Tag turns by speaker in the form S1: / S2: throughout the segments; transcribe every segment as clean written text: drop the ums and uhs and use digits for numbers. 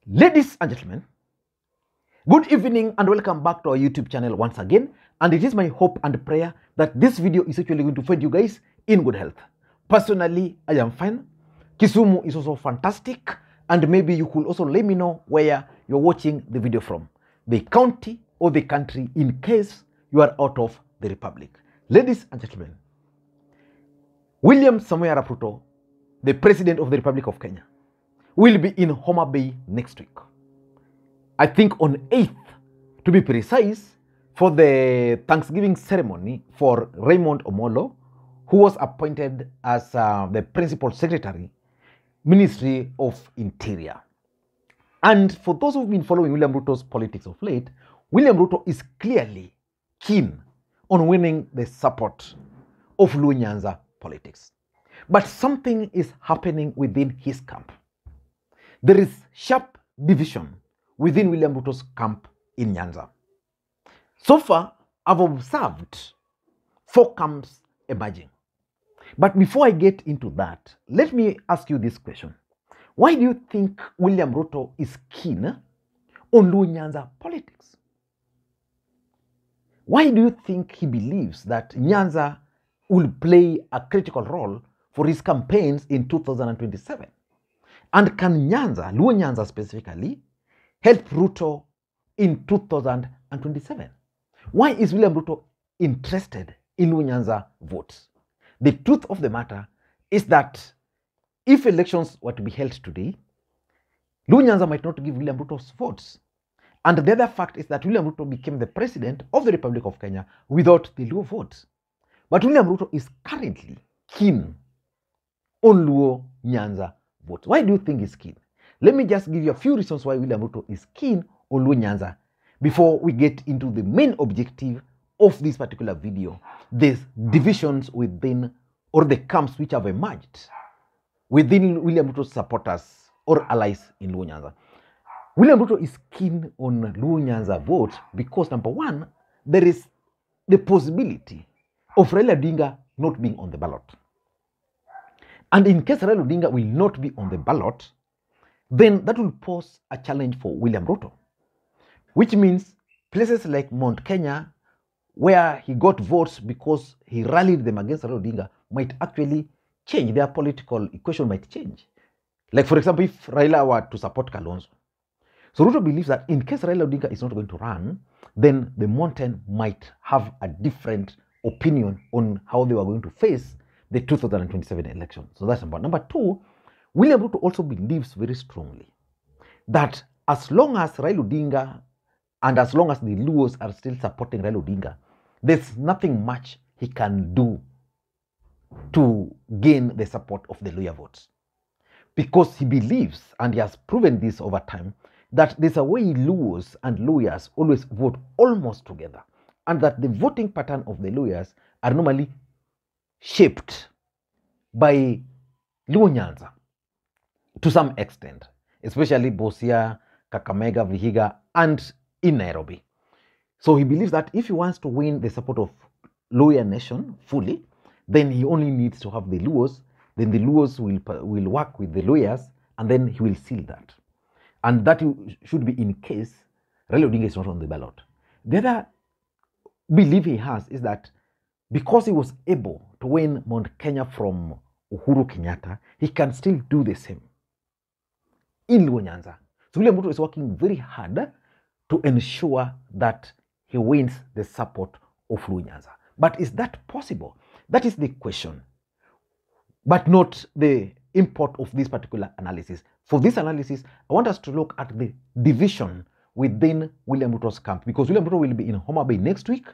S1: Ladies and gentlemen, good evening and welcome back to our YouTube channel once again. And it is my hope and prayer that this video is actually going to find you guys in good health. Personally, I am fine. Kisumu is also fantastic. And maybe you could also let me know where you're watching the video from. The county or the country in case you are out of the republic. Ladies and gentlemen, William Samoei Arap Ruto, the President of the Republic of Kenya, will be in Homa Bay next week. I think on 8th, to be precise, for the Thanksgiving ceremony for Raymond Omolo, who was appointed as the Principal Secretary, Ministry of Interior. And for those who've been following William Ruto's politics of late, William Ruto is clearly keen on winning the support of Luo Nyanza politics. But something is happening within his camp. There is sharp division within William Ruto's camp in Nyanza. So far, I've observed 4 camps emerging. But before I get into that, let me ask you this question. Why do you think William Ruto is keen on Luo Nyanza politics? Why do you think he believes that Nyanza will play a critical role for his campaigns in 2027? And can Nyanza, Luo Nyanza specifically, help Ruto in 2027? Why is William Ruto interested in Luo Nyanza votes? The truth of the matter is that if elections were to be held today, Luo Nyanza might not give William Ruto's votes. And the other fact is that William Ruto became the president of the Republic of Kenya without the Luo votes. But William Ruto is currently keen on Luo Nyanza votes. Why do you think he's keen? Let me just give you a few reasons why William Ruto is keen on Luo Nyanza before we get into the main objective of this particular video, the divisions within or the camps which have emerged within William Ruto's supporters or allies in Luo Nyanza. William Ruto is keen on Luo Nyanza votes because, number one, there is the possibility of Raila Odinga not being on the ballot. And in case Raila Odinga will not be on the ballot, then that will pose a challenge for William Ruto, which means places like Mount Kenya, where he got votes because he rallied them against Raila Odinga, might actually change. Their political equation might change. Like, for example, if Raila were to support Kalonzo. So Ruto believes that in case Raila Odinga is not going to run, then the mountain might have a different opinion on how they were going to face the 2027 election. So that's number one. Number two, William Ruto also believes very strongly that as long as Raila Odinga and as long as the Luos are still supporting Raila Odinga, there's nothing much he can do to gain the support of the Luo votes. Because he believes, and he has proven this over time, that there's a way Luos and Luhyas always vote almost together, and that the voting pattern of the Luhyas are normally shaped by Luo Nyanza to some extent, especially Busia, Kakamega, Vihiga, and in Nairobi. So he believes that if he wants to win the support of Luhya nation fully, then he only needs to have the Luos. Then the Luos will work with the Luhyas, and then he will seal that. And that should be in case Raila Odinga is not on the ballot. The other belief he has is that because he was able to win Mount Kenya from Uhuru Kenyatta, he can still do the same in Luo Nyanza. So William Ruto is working very hard to ensure that he wins the support of Luo Nyanza. But is that possible? That is the question, but not the import of this particular analysis. For this analysis, I want us to look at the division within William Ruto's camp, because William Ruto will be in Homa Bay next week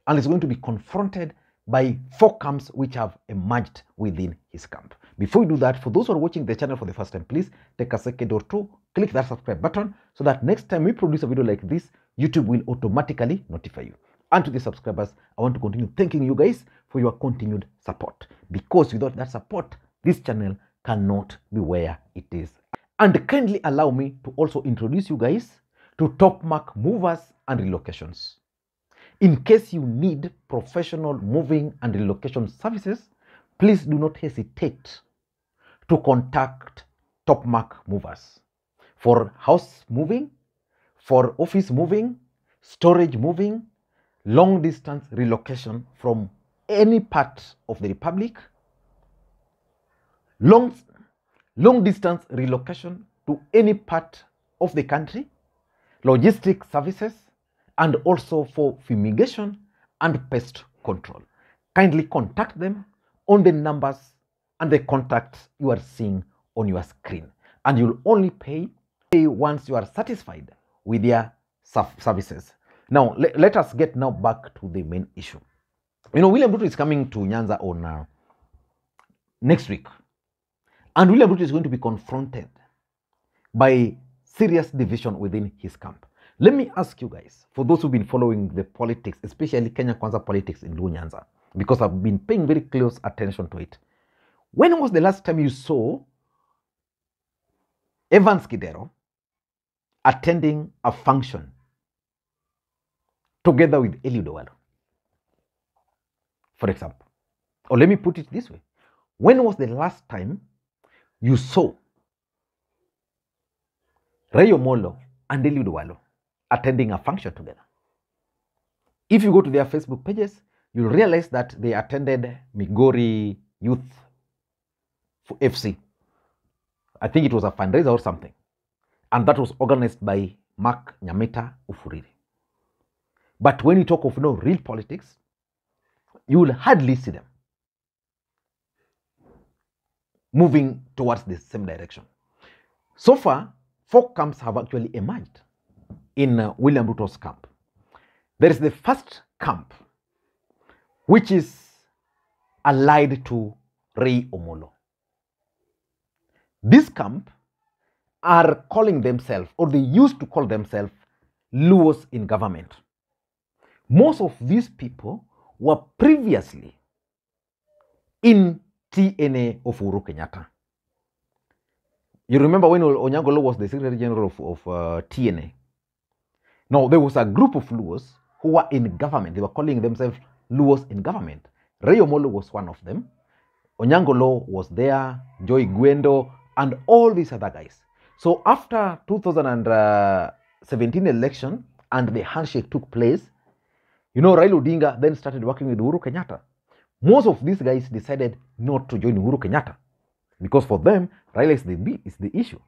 S1: and is going to be confronted by 4 camps which have emerged within his camp. Before we do that, for those who are watching the channel for the first time, please take a second or two, click that subscribe button so that next time we produce a video like this, YouTube will automatically notify you. And to the subscribers, I want to continue thanking you guys for your continued support, because without that support, this channel cannot be where it is. And kindly allow me to also introduce you guys to Top Mark Movers and Relocations. In case you need professional moving and relocation services, please do not hesitate to contact Top Mark Movers. for house moving, for office moving, storage moving, long distance relocation from any part of the republic, long distance relocation to any part of the country, logistic services, and also for fumigation and pest control. Kindly contact them on the numbers and the contacts you are seeing on your screen. And you'll only pay once you are satisfied with their services. Now, let us get now back to the main issue. You know, William Ruto is coming to Nyanza on next week. And William Ruto is going to be confronted by serious division within his camp. Let me ask you guys, for those who've been following the politics, especially Kenyan politics in Luo Nyanza, because I've been paying very close attention to it. When was the last time you saw Evans Kidero attending a function together with Eliud Owalo, for example? Or let me put it this way. When was the last time you saw Raila Odinga and Eliud Owalo attending a function together? If you go to their Facebook pages, you'll realize that they attended Migori Youth FC. I think it was a fundraiser or something. And that was organized by Mark Nyamita Ufuriri. But when you talk of real politics, you will hardly see them moving towards the same direction. So far, 4 camps have actually emerged in William Ruto's camp. There is the first camp, which is allied to Ray Omolo. This camp are calling themselves, or they used to call themselves, Luos in government. Most of these people were previously in TNA of Uhuru Kenyatta. You remember when Onyango was the Secretary General of TNA? Now, there was a group of Luos who were in government. They were calling themselves Luos in government. Ray Omolo was one of them. Onyango was there, Joy Gwendo, and all these other guys. So after 2017 election and the handshake took place, Raila Odinga then started working with Uhuru Kenyatta. Most of these guys decided not to join Uhuru Kenyatta because for them, Raila is the issue.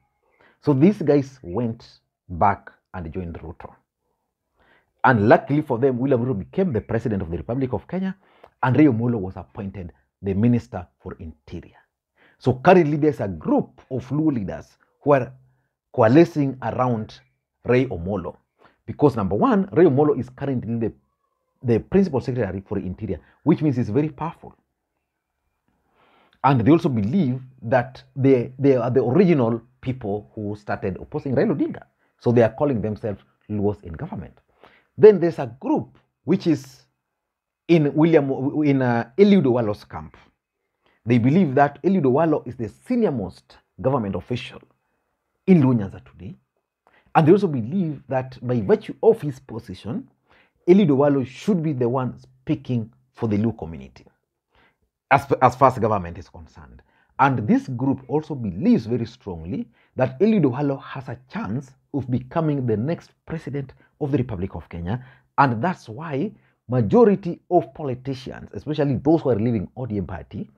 S1: So these guys went back and joined Ruto. And luckily for them, William Ruto became the president of the Republic of Kenya, and Ray Omolo was appointed the Minister for Interior. So currently there's a group of Luo leaders who are coalescing around Ray Omolo. Because number one, Ray Omolo is currently the principal secretary for Interior, which means he's very powerful. And they also believe that they are the original people who started opposing Raila Odinga. So they are calling themselves Luos in government. Then there's a group which is in Eliud Owalo's camp. They believe that Eliud Owalo is the senior-most government official in Luo Nyanza today. And they also believe that by virtue of his position, Eliud Owalo should be the one speaking for the Luo community as far as government is concerned. And this group also believes very strongly that Eliud Owalo has a chance of becoming the next president of the Republic of Kenya. And that's why majority of politicians, especially those who are leaving ODM party,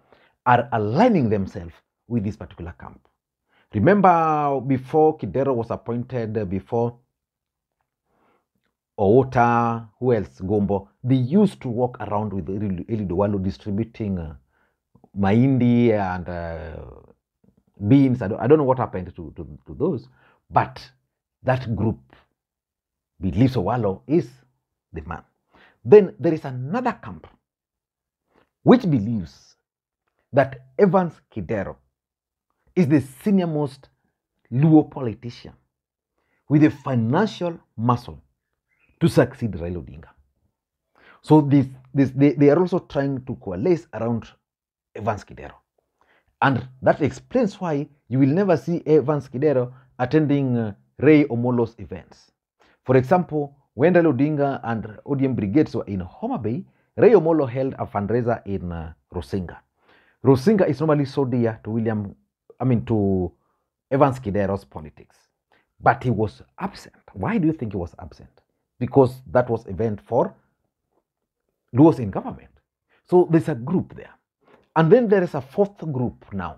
S1: are aligning themselves with this particular camp. Remember before Kidero was appointed, before Oota, who else, Gombo, they used to walk around with Eliud Owalo distributing mahindi and beans. I don't know what happened to those, but that group believes Owalo is the man. Then there is another camp which believes that Evans Kidero is the senior-most Luo politician with a financial muscle to succeed Raila Odinga. So they are also trying to coalesce around Evans Kidero. And that explains why you will never see Evans Kidero attending Ray Omolo's events. For example, when Raila Odinga and ODM brigades were in Homa Bay, Ray Omolo held a fundraiser in Rusinga. Rusinga is normally so dear to to Evans Kidero's politics. But he was absent. Why do you think he was absent? Because that was event for Luos in government. So there's a group there. And then there is a fourth group now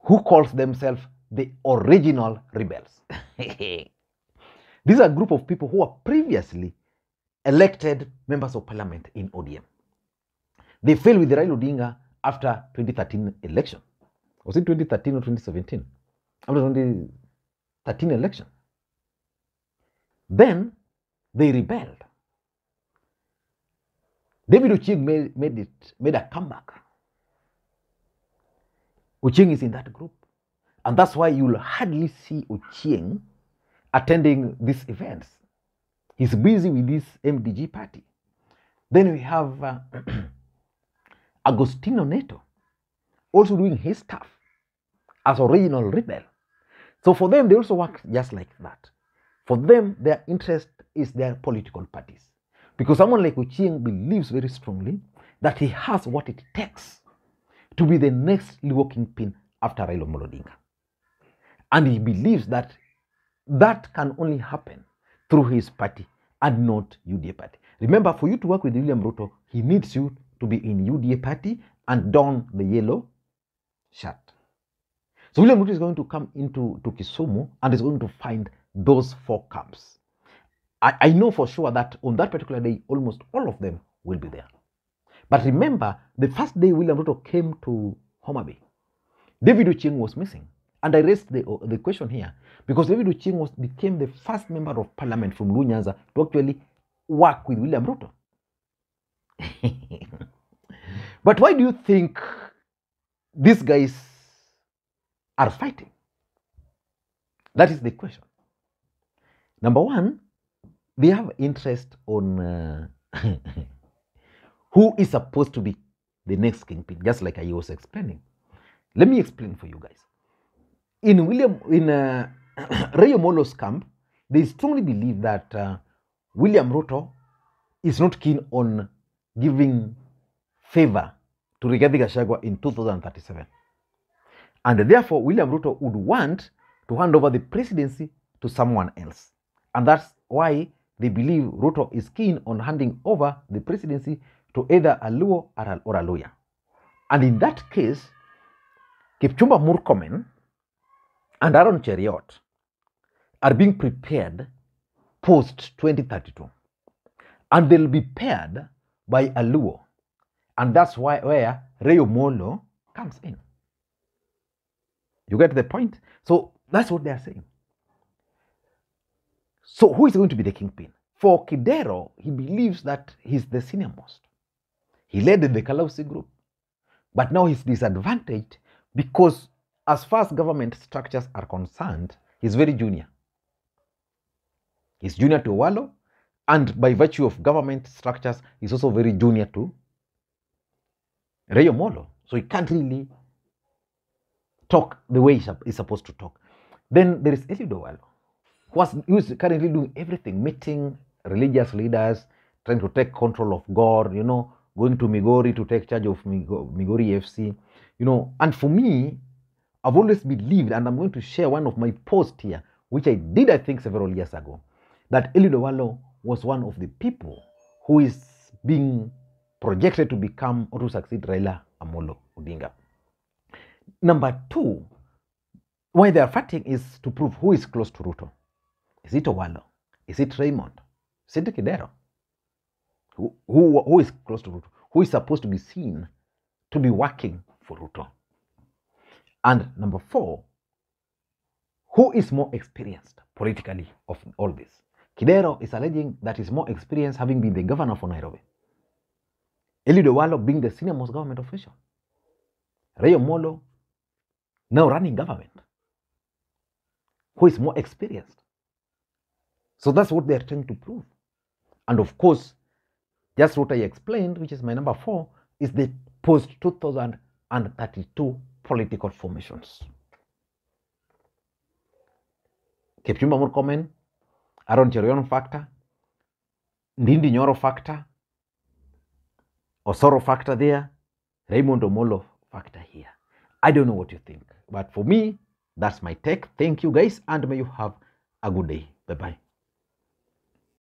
S1: who calls themselves the original rebels. These are a group of people who were previously elected members of parliament in ODM. They failed with Raila Odinga after 2013 election. Was it 2013 or 2017? After 2013 election. Then they rebelled. David Ochieng made a comeback. Ochieng is in that group. And that's why you'll hardly see Ochieng attending these events. He's busy with this MDG party. Then we have Agostino Neto also doing his stuff as original rebel. So for them, they also work just like that. For them, their interest is their political parties. Because someone like Ochieng believes very strongly that he has what it takes to be the next Luo kingpin after Raila Odinga. And he believes that that can only happen through his party and not UDA party. Remember, for you to work with William Ruto, he needs you to be in UDA party and don the yellow shirt. So William Ruto is going to come into Kisumu and is going to find those four camps. I know for sure that on that particular day, almost all of them will be there. But remember, the first day William Ruto came to Homa Bay, David Ochieng was missing. And I raised the question here because David Ochieng became the first member of parliament from Luo Nyanza to actually work with William Ruto. But why do you think these guys are fighting? That is the question. Number one, they have interest on who is supposed to be the next kingpin, just like I was explaining. Let me explain for you guys. In Rayo Molo's camp, they strongly believe that William Ruto is not keen on giving favor to Rigathi Gachagua in 2037. And therefore, William Ruto would want to hand over the presidency to someone else. And that's why they believe Ruto is keen on handing over the presidency to either a Luo or a lawyer. And in that case, Kipchumba Murkomen and Aaron Cheriot are being prepared post-2032. And they'll be paired by a Luo. And that's where Rayo Molo comes in. You get the point? So that's what they're saying. So who is going to be the kingpin? For Kidero, he believes that he's the senior most. He led the Kalausi group. But now he's disadvantaged because as far as government structures are concerned, he's very junior. He's junior to Owalo, and by virtue of government structures, he's also very junior to Rayo Molo. So he can't really talk the way he's supposed to talk. Then there is Eliud Owalo, who is currently doing everything, meeting religious leaders, trying to take control of God, going to Migori to take charge of Migori FC, and for me, I've always believed, and I'm going to share one of my posts here, which I did, I think, several years ago, that Eliud Owalo was one of the people who is being projected to become or to succeed Raila Amolo Odinga. Number two, why they are fighting is to prove who is close to Ruto. Is it Owalo? Is it Raymond? Is it Kidero? Who is close to Ruto? Who is supposed to be seen to be working for Ruto? And number four, who is more experienced politically of all this? Kidero is alleging that he's more experienced having been the governor for Nairobi. Eliud Owalo being the senior most government official. Rayo Molo now running government. Who is more experienced? So that's what they're trying to prove. And of course, just what I explained, which is my number four, is the post-2032 political formations. Kipchumba Murkomen, Aaron Cheriot factor, Ndindi Nyoro factor, Osoro factor there, Raymond Omolo factor here. I don't know what you think, but for me, That's my take. Thank you guys, and may you have a good day. Bye-bye.